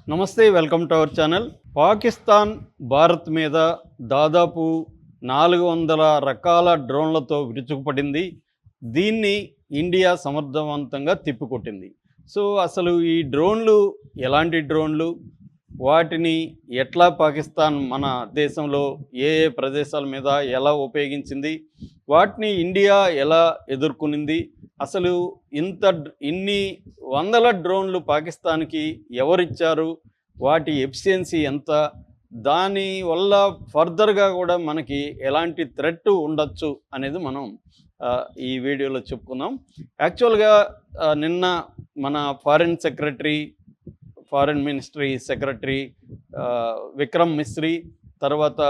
నమస్తే, welcome to our channel. Pakistan Bharat మీద దాదాపు 400 రకాల డ్రోన్లతో విరుచుకుపడింది. దీన్ని ఇండియా సమర్థవంతంగా తిప్పికొట్టింది. సో అసలు ఈ డ్రోన్లు ఎలాంటి డ్రోన్లు, వాటిని ఎట్లా పాకిస్తాన్ మన దేశంలో ఏ ఏ ప్రదేశాల మీద ఎలా ఉపయోగించింది, వాటిని ఇండియా ఎలా ఎదుర్కొనింది, అసలు ఇన్ని వందల డ్రోన్లు పాకిస్తాన్కి ఎవరిచ్చారు, వాటి ఎఫిషియన్సీ ఎంత, దానివల్ల ఫర్దర్గా కూడా మనకి ఎలాంటి థ్రెట్ ఉండొచ్చు అనేది మనం ఈ వీడియోలో చెప్పుకుందాం. యాక్చువల్గా నిన్న మన foreign ministry secretary Vikram Misri, తర్వాత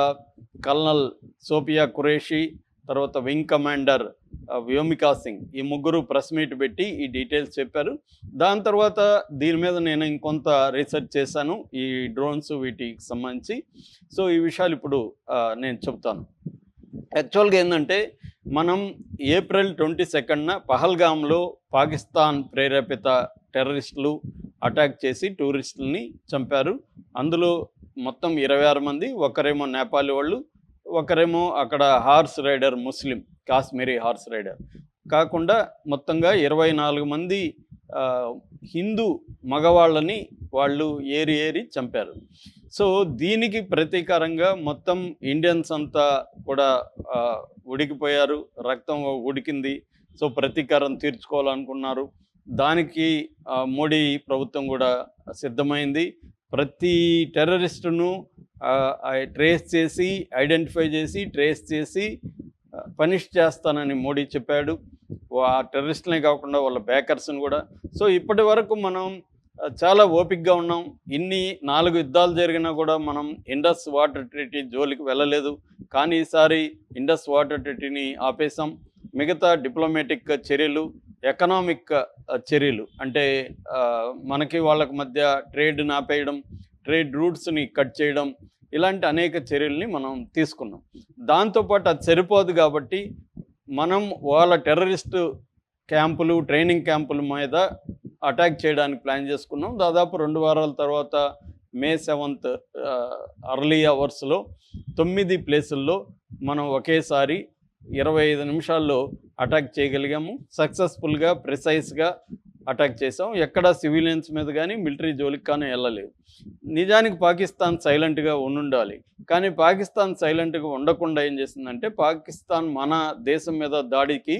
కల్నల్ సోఫియా ఖురేషి, తర్వాత వింగ్ కమాండర్ వ్యోమికా సింగ్, ఈ ముగ్గురు ప్రెస్ మీట్ పెట్టి ఈ డీటెయిల్స్ చెప్పారు. దాని తర్వాత దీని మీద నేను ఇంకొంత రీసెర్చ్ చేశాను, ఈ డ్రోన్స్ వీటికి సంబంధించి. సో ఈ విషయాలు ఇప్పుడు నేను చెప్తాను. యాక్చువల్గా ఏంటంటే, మనం ఏప్రిల్ 22న పహల్గామ్లో పాకిస్తాన్ ప్రేరేపిత టెర్రరిస్టులు అటాక్ చేసి టూరిస్టులని చంపారు. అందులో మొత్తం 26 మంది, ఒకరేమో నేపాలీ వాళ్ళు, ఒకరేమో అక్కడ హార్స్ రైడర్, ముస్లిం కాశ్మీరీ హార్స్ రైడర్ కాకుండా మొత్తంగా 24 మంది హిందూ మగవాళ్ళని వాళ్ళు ఏరి చంపారు. సో దీనికి ప్రతీకారంగా మొత్తం ఇండియన్స్ అంతా కూడా ఉడికిపోయారు, రక్తం ఉడికింది. సో ప్రతీకారం తీర్చుకోవాలనుకున్నారు. దానికి మోడీ ప్రభుత్వం కూడా సిద్ధమైంది. ప్రతి టెర్రరిస్టును ఐడెంటిఫై చేసి పనిష్ చేస్తానని మోడీ చెప్పాడు. ఆ టెర్రరిస్టులనే కాకుండా వాళ్ళ బ్యాకర్స్ని కూడా. సో ఇప్పటి వరకు మనం చాలా ఓపికగా ఉన్నాం. 4 యుద్ధాలు జరిగినా కూడా మనం ఇండస్ వాటర్ ట్రీటీ జోలికి వెళ్ళలేదు. కానీ ఈసారి ఇండస్ వాటర్ ట్రీటీని ఆపేసాం. మిగతా డిప్లొమాటిక్ చర్యలు, ఎకనామిక్ చర్యలు, అంటే మనకి వాళ్ళకి మధ్య ట్రేడ్ని ఆపేయడం, ట్రేడ్ రూట్స్ని కట్ చేయడం, ఇలాంటి అనేక చర్యల్ని మనం తీసుకున్నాం. దాంతోపాటు అది సరిపోదు కాబట్టి మనం వాళ్ళ టెర్రరిస్టు క్యాంపులు, ట్రైనింగ్ క్యాంపుల మీద అటాక్ చేయడానికి ప్లాన్ చేసుకున్నాం. దాదాపు 2 వారాల తర్వాత మే 7th అర్లీ అవర్స్లో 9 ప్లేసుల్లో మనం ఒకేసారి 25 నిమిషాల్లో అటాక్ చేయగలిగాము. సక్సెస్ఫుల్గా, ప్రిసైజ్గా అటాక్ చేసాం. ఎక్కడ సివిలియన్స్ మీద కానీ మిలిటరీ జోలికి కానీ వెళ్ళలేదు. నిజానికి పాకిస్తాన్ సైలెంట్గా ఉండాలి, కానీ పాకిస్తాన్ సైలెంట్గా ఉండకుండా ఏం చేసిందంటే, పాకిస్తాన్ మన దేశం మీద దాడికి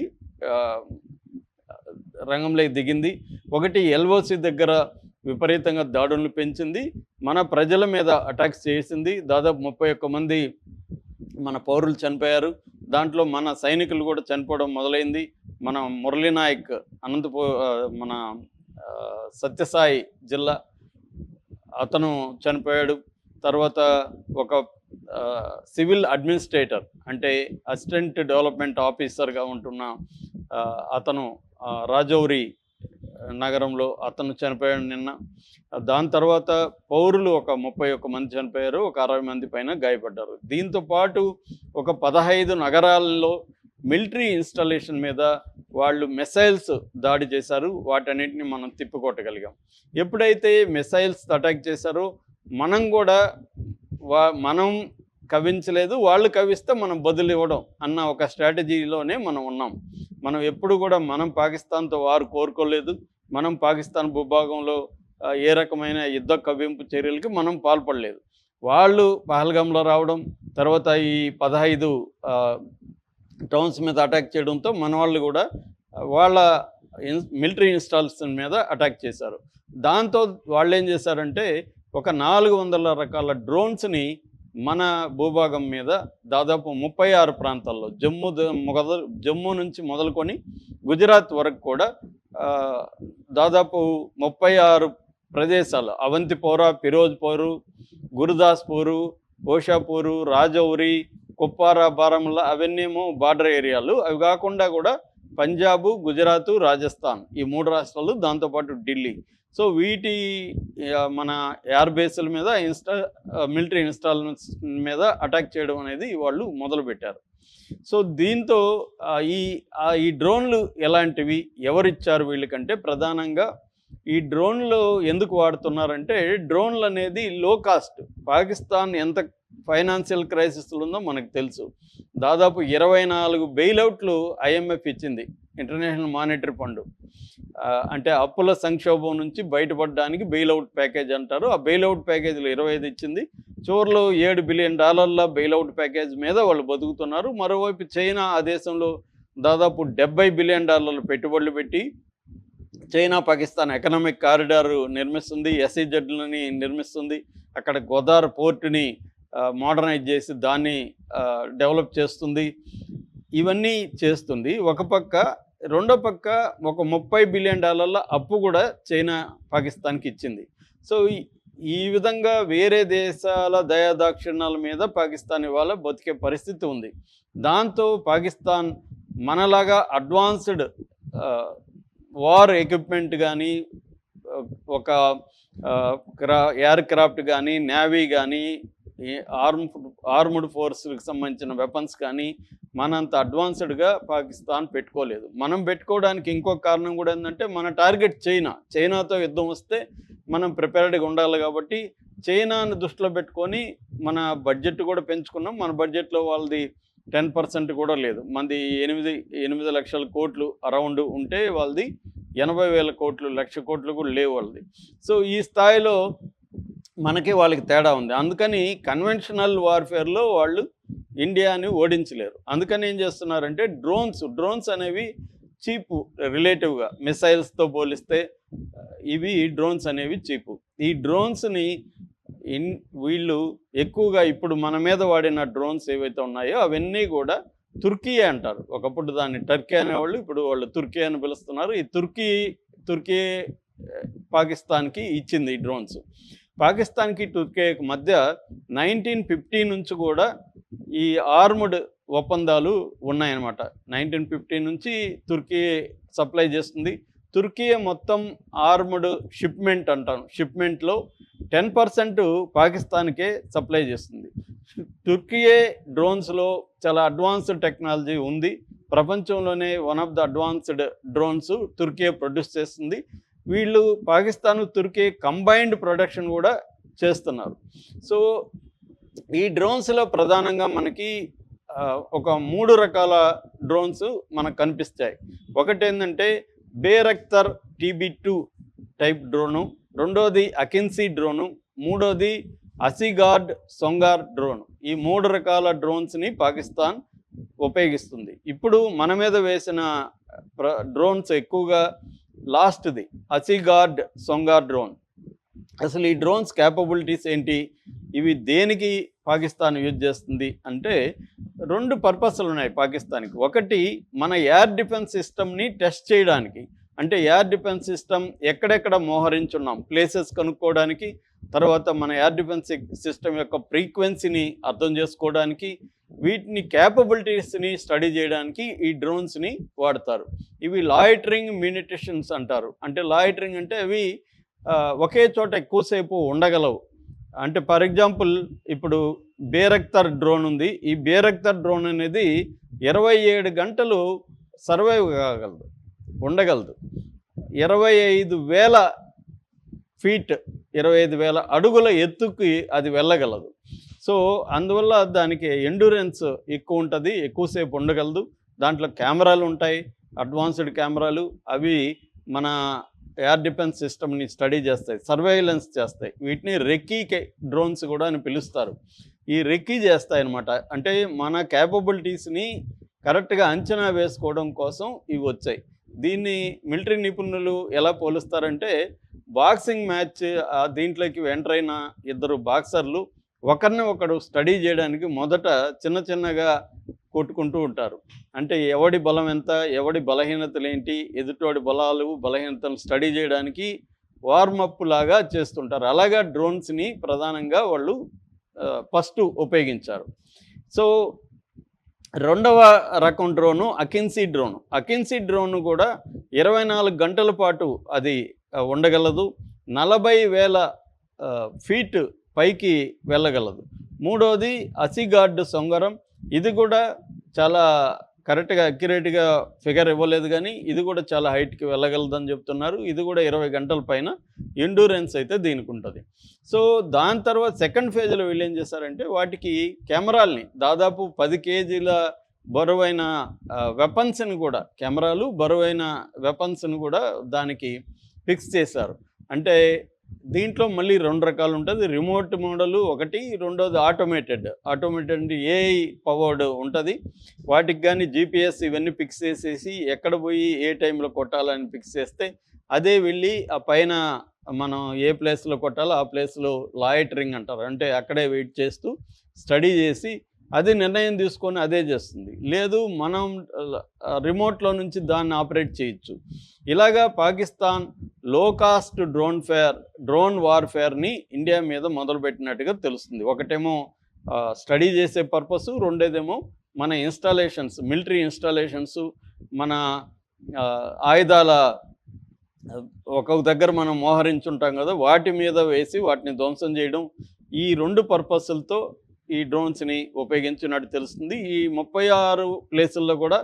రంగంలోకి దిగింది. ఒకటి, ఎల్ఓసి దగ్గర విపరీతంగా దాడులను పెంచింది, మన ప్రజల మీద అటాక్స్ చేసింది. దాదాపు 31 మంది మన పౌరులు చనిపోయారు. దాంట్లో మన సైనికులు కూడా చనిపోవడం మొదలైంది. మన మురళీనాయక్ మన సత్యసాయి జిల్లా అతను చనిపోయాడు. తర్వాత ఒక సివిల్ అడ్మినిస్ట్రేటర్, అంటే అసిస్టెంట్ డెవలప్మెంట్ ఆఫీసర్గా ఉంటున్న అతను రాజౌరి నగరంలో అతను చనిపోయాడు నిన్న. దాని తర్వాత పౌరులు ఒక 31 మంది చనిపోయారు, ఒక 60 మంది పైన గాయపడ్డారు. దీంతో పాటు ఒక 15 నగరాల్లో మిలిటరీ ఇన్స్టాలేషన్ మీద వాళ్ళు మిసైల్స్ దాడి చేశారు. వాటన్నిటిని మనం తిప్పికొట్టగలిగాం. ఎప్పుడైతే మిసైల్స్ అటాక్ చేశారో మనం కూడా మనం కవించలేదు, వాళ్ళు కవిస్తే మనం బదులు ఇవ్వడం అన్న ఒక స్ట్రాటజీలోనే మనం ఉన్నాం. మనం ఎప్పుడు కూడా మనం పాకిస్తాన్తో వారు కోరుకోలేదు. మనం పాకిస్తాన్ భూభాగంలో ఏ రకమైన యుద్ధ కవ్వింపు చర్యలకి మనం పాల్పడలేదు. వాళ్ళు పహల్గామ్లో రావడం, తర్వాత ఈ 15 టౌన్స్ మీద అటాక్ చేయడంతో మన వాళ్ళు కూడా వాళ్ళ మిలిటరీ ఇన్స్టాలేషన్ మీద అటాక్ చేశారు. దాంతో వాళ్ళు ఏం చేశారంటే, ఒక 400 రకాల డ్రోన్స్ని మన భూభాగం మీద దాదాపు 36 ప్రాంతాల్లో, జమ్మూ నుంచి మొదలుకొని గుజరాత్ వరకు కూడా దాదాపు 36 ప్రదేశాలు, అవంతిపోరా, ఫిరోజ్పూరు, గురుదాస్పూరు, ఓషాపూరు, రాజౌరి, కుప్వారా, బారాముల్లా, అవన్నీమో బార్డర్ ఏరియాలు. అవి కాకుండా కూడా పంజాబు, గుజరాత్, రాజస్థాన్, ఈ 3 రాష్ట్రాలు, దాంతోపాటు ఢిల్లీ. సో వీటి మన ఎయిర్ బేస్ల మీద మిలిటరీ ఇన్స్టాల్మెంట్స్ మీద అటాక్ చేయడం అనేది వాళ్ళు మొదలుపెట్టారు. సో దీంతో ఈ డ్రోన్లు ఎలాంటివి, ఎవరిచ్చారు వీళ్ళకంటే, ప్రధానంగా ఈ డ్రోన్లు ఎందుకు వాడుతున్నారంటే డ్రోన్లు అనేది లో కాస్ట్. పాకిస్తాన్ ఎంత ఫైనాన్షియల్ క్రైసిస్లో ఉందో మనకు తెలుసు. దాదాపు 24 బెయిలౌట్లు IMF ఇచ్చింది, ఇంటర్నేషనల్ మానిటరీ ఫండ్. అంటే అప్పుల సంక్షోభం నుంచి బయటపడడానికి బెయిలౌట్ ప్యాకేజ్ అంటారు. ఆ బెయిలౌట్ ప్యాకేజీలు 25 ఇచ్చింది. చివరిలో $7 బిలియన్ బెయిలౌట్ ప్యాకేజ్ మీద వాళ్ళు బతుకుతున్నారు. మరోవైపు చైనా ఆ దేశంలో దాదాపు $70 బిలియన్ పెట్టుబడులు పెట్టి చైనా పాకిస్తాన్ ఎకనామిక్ కారిడార్ నిర్మిస్తుంది, SEZలని నిర్మిస్తుంది. అక్కడ గోదార్ పోర్టుని మోడర్నైజ్ చేసి దాన్ని డెవలప్ చేస్తుంది. ఇవన్నీ చేస్తుంది ఒక పక్క. రెండో పక్క ఒక $30 బిలియన్ అప్పు కూడా చైనా పాకిస్తాన్కి ఇచ్చింది. సో ఈ విధంగా వేరే దేశాల దయాదాక్షిణ్యాల మీద పాకిస్తాన్ ఇవాళ బతికే పరిస్థితి ఉంది. దాంతో పాకిస్తాన్ మనలాగా అడ్వాన్స్డ్ వార్ ఎక్విప్మెంట్ కానీ, ఒక ఎయిర్ క్రాఫ్ట్ కానీ, నేవీ కానీ, ఆర్మ్డ్ ఫోర్స్కి సంబంధించిన వెపన్స్ కానీ మనంత అడ్వాన్స్డ్గా పాకిస్తాన్ పెట్టుకోలేదు. మనం పెట్టుకోవడానికి ఇంకొక కారణం కూడా ఏంటంటే మన టార్గెట్ చైనాతో యుద్ధం వస్తే మనం ప్రిపేర్డ్గా ఉండాలి. కాబట్టి చైనాను దృష్టిలో పెట్టుకొని మన బడ్జెట్ కూడా పెంచుకున్నాం. మన బడ్జెట్లో వాళ్ళది 10% కూడా లేదు. మనది 8 లక్షల కోట్లు అరౌండ్ ఉంటే వాళ్ళది 80,000 కోట్లు, 1,00,000 కోట్లు కూడా లేవు వాళ్ళది. సో ఈ స్థాయిలో మనకి వాళ్ళకి తేడా ఉంది. అందుకని కన్వెన్షనల్ వార్ఫేర్లో వాళ్ళు ఇండియాని ఓడించలేరు. అందుకని ఏం చేస్తున్నారంటే డ్రోన్స్ అనేవి చీపు రిలేటివ్గా, మిసైల్స్తో పోలిస్తే ఇవి డ్రోన్స్ అనేవి చీపు. ఈ డ్రోన్స్ని వీళ్ళు ఎక్కువగా ఇప్పుడు మన మీద వాడిన డ్రోన్స్ ఏవైతే ఉన్నాయో అవన్నీ కూడా తుర్కీ అంటారు. ఒకప్పుడు దాన్ని టర్కీ అనేవాళ్ళు, ఇప్పుడు వాళ్ళు తుర్కీ అని పిలుస్తున్నారు. ఈ తుర్కీ పాకిస్తాన్కి ఇచ్చింది ఈ డ్రోన్స్. పాకిస్తాన్కి టుర్కీకి మధ్య 1950 నుంచి కూడా ఈ ఆర్మ్డ్ ఒప్పందాలు ఉన్నాయన్నమాట. 1950 నుంచి తుర్కీ సప్లై చేస్తుంది. తుర్కీ మొత్తం ఆర్మ్డ్ షిప్మెంట్ అంటాను, షిప్మెంట్లో 10% పాకిస్తాన్కే సప్లై చేస్తుంది. టుర్కీయే డ్రోన్స్లో చాలా అడ్వాన్స్డ్ టెక్నాలజీ ఉంది. ప్రపంచంలోనే one of the advanced drones Turkey produce చేస్తుంది. వీళ్ళు పాకిస్తాన్ తుర్కీ కంబైన్డ్ ప్రొడక్షన్ కూడా చేస్తున్నారు. సో ఈ డ్రోన్స్లో ప్రధానంగా మనకి ఒక 3 రకాల డ్రోన్స్ మనకు కనిపిస్తాయి. ఒకటి ఏంటంటే బేరఖ్తర్ TB2 టైప్ డ్రోను, రెండోది అకిన్సీ డ్రోను, మూడోది అసిగార్డ్ సొంగార్ డ్రోన్. ఈ 3 రకాల డ్రోన్స్ని పాకిస్తాన్ ఉపయోగిస్తుంది. ఇప్పుడు మన మీద వేసిన డ్రోన్స్ ఎక్కువగా లాస్ట్ది అసిగార్డ్ సొంగార్ డ్రోన్. అసలు ఈ డ్రోన్స్ క్యాపబిలిటీస్ ఏంటి, ఇవి దేనికి పాకిస్తాన్ యూజ్ చేస్తుంది అంటే 2 పర్పస్లు ఉన్నాయి పాకిస్తాన్కి. ఒకటి మన ఎయిర్ డిఫెన్స్ సిస్టమ్ని టెస్ట్ చేయడానికి, అంటే ఎయిర్ డిఫెన్స్ సిస్టమ్ ఎక్కడెక్కడ మోహరించున్నాం ప్లేసెస్ కనుక్కోవడానికి, తర్వాత మన ఎయిర్ డిఫెన్స్ సిస్టమ్ యొక్క ఫ్రీక్వెన్సీని అర్థం చేసుకోవడానికి, వీటిని క్యాపబిలిటీస్ని స్టడీ చేయడానికి ఈ డ్రోన్స్ని వాడతారు. ఇవి లాయిటరింగ్ మ్యూనిటేషన్స్ అంటారు. అంటే లాయిటరింగ్ అంటే అవి ఒకే చోట ఎక్కువసేపు ఉండగలవు. అంటే ఫర్ ఎగ్జాంపుల్ ఇప్పుడు బేరఖ్తర్ డ్రోన్ ఉంది. ఈ బేరఖ్తర్ డ్రోన్ అనేది 27 గంటలు సర్వైవ్ కాగలదు, ఉండగలదు. 25,000 ఫీట్, 25,000 అడుగుల ఎత్తుకి అది వెళ్ళగలదు. సో అందువల్ల దానికి ఎండ్యూరెన్స్ ఎక్కువ ఉంటుంది, ఎక్కువసేపు ఉండగలదు. దాంట్లో కెమెరాలు ఉంటాయి, అడ్వాన్స్డ్ కెమెరాలు. అవి మన ఎయిర్ డిఫెన్స్ సిస్టమ్ని స్టడీ చేస్తాయి, సర్వేలెన్స్ చేస్తాయి. వీటిని రెక్కీ డ్రోన్స్ కూడా అని పిలుస్తారు. ఈ రెక్కీ చేస్తాయి అన్నమాట. అంటే మన క్యాపబిలిటీస్ని కరెక్ట్గా అంచనా వేసుకోవడం కోసం ఇవి వచ్చాయి. దీన్ని మిలిటరీ నిపుణులు ఎలా పోలుస్తారంటే బాక్సింగ్ మ్యాచ్, దీంట్లోకి ఎంటర్ అయిన 2 బాక్సర్లు ఒకరిని ఒకడు స్టడీ చేయడానికి మొదట చిన్నగా కొట్టుకుంటూ ఉంటారు. అంటే ఎవడి బలం ఎంత, ఎవడి బలహీనతలు ఏంటి, ఎదుటివాడి బలహీనతలు స్టడీ చేయడానికి వార్మప్ లాగా చేస్తుంటారు. అలాగా డ్రోన్స్ని ప్రధానంగా వాళ్ళు ఫస్ట్ ఉపయోగించారు. సో రెండవ రకం డ్రోను అకిన్సీ డ్రోను. అకిన్సీ డ్రోన్ కూడా 24 గంటల పాటు అది ఉండగలదు, 40,000 ఫీట్ పైకి వెళ్ళగలదు. మూడోది అసిగార్డ్ సొంగరం. ఇది కూడా చాలా కరెక్ట్‌గా అక్యురేట్‌గా ఫిగర్ ఇవ్వలేదు గానీ, ఇది కూడా చాలా హైట్‌కి వెళ్ళగలదని చెప్తున్నారు. ఇది కూడా 20 గంటల పైన ఎండ్యూరెన్స్ అయితే దీనికుంటది. సో, దాని తర్వాత సెకండ్ ఫేజ్‌లో వీళ్ళేం చేశారంటే, వాటికి కెమెరాల్ని దాదాపు 10 కేజీల బరువైన వెపన్స్‌ని కూడా కెమెరాలు, బరువైన వెపన్స్‌ని కూడా దానికి ఫిక్స్ చేశారు. అంటే దీంట్లో మళ్ళీ 2 రకాలుంటది. రిమోట్ మోడలు ఒకటి, రెండోది ఆటోమేటెడ్. ఆటోమేటెడ్ అంటే ఏఐ పవర్డ్ ఉంటది. వాటికి గానీ జీపీఎస్ ఇవన్నీ ఫిక్స్ చేసేసి ఎక్కడ పోయి ఏ టైంలో కొట్టాలని ఫిక్స్ చేస్తే, అదే వెళ్ళి ఆ పైన మనం ఏ ప్లేస్‌లో కొట్టాలో ఆ ప్లేస్‌లో లాయిటరింగ్ అంటారు. అంటే అక్కడే వెయిట్ చేస్తూ స్టడీ చేసి అది నిర్ణయం తీసుకొని అదే చేస్తుంది. లేదు మనం రిమోట్‌లో నుంచి దాన్ని ఆపరేట్ చేయొచ్చు. ఇలాగా పాకిస్తాన్ లో కాస్ట్ డ్రోన్ వార్‌ఫేర్‌ని ఇండియా మీద మొదలుపెట్టినట్టుగా తెలుస్తుంది. ఒకటేమో స్టడీ చేసే పర్పసు, రెండోదేమో మన ఇన్‌స్టాలేషన్స్, మిలిటరీ ఇన్‌స్టాలేషన్స్, మన ఆయుధాల ఒక్కొక్క దగ్గర మనం మోహరించుంటాం కదా! వాటి మీద వేసి వాటిని ధ్వంసం చేయడం. ఈ 2 పర్పస్‌లతో ఈ డ్రోన్స్‌ని ఉపయోగించినట్టు తెలుస్తుంది. ఈ 36 ప్లేసుల్లో కూడా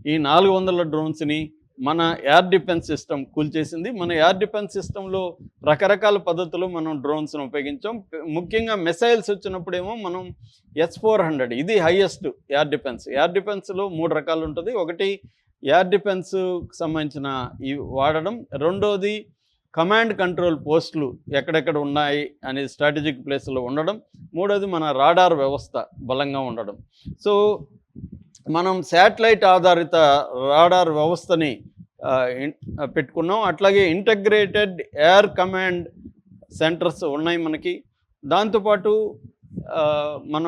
ఈ 400 డ్రోన్స్‌ని మన ఎయిర్ డిఫెన్స్ సిస్టమ్ కూల్చేసింది. మన ఎయిర్ డిఫెన్స్ సిస్టమ్‌లో రకరకాల పద్ధతులు మనం డ్రోన్స్‌ని ఉపయోగించాం. ముఖ్యంగా మిసైల్స్ వచ్చినప్పుడేమో మనం S-400 ఇది హైయెస్ట్ ఎయిర్ డిఫెన్స్. ఎయిర్ డిఫెన్స్‌లో 3 రకాలుంటది. ఒకటి ఎయిర్ డిఫెన్స్‌కి సంబంధించిన ఇవి వాడడం. రెండోది కమాండ్ కంట్రోల్ పోస్టులు ఎక్కడెక్కడ ఉన్నాయి అనేది స్ట్రాటజిక్ ప్లేస్‌లో ఉండడం. మూడోది మన రాడార్ వ్యవస్థ బలంగా ఉండడం. సో, మనం శాటిలైట్ ఆధారిత రాడార్ వ్యవస్థని పెట్టుకున్నాం. అట్లాగే ఇంటిగ్రేటెడ్ ఎయిర్ కమాండ్ సెంటర్స్ ఉన్నాయి మనకి. దాంతో పాటు మనం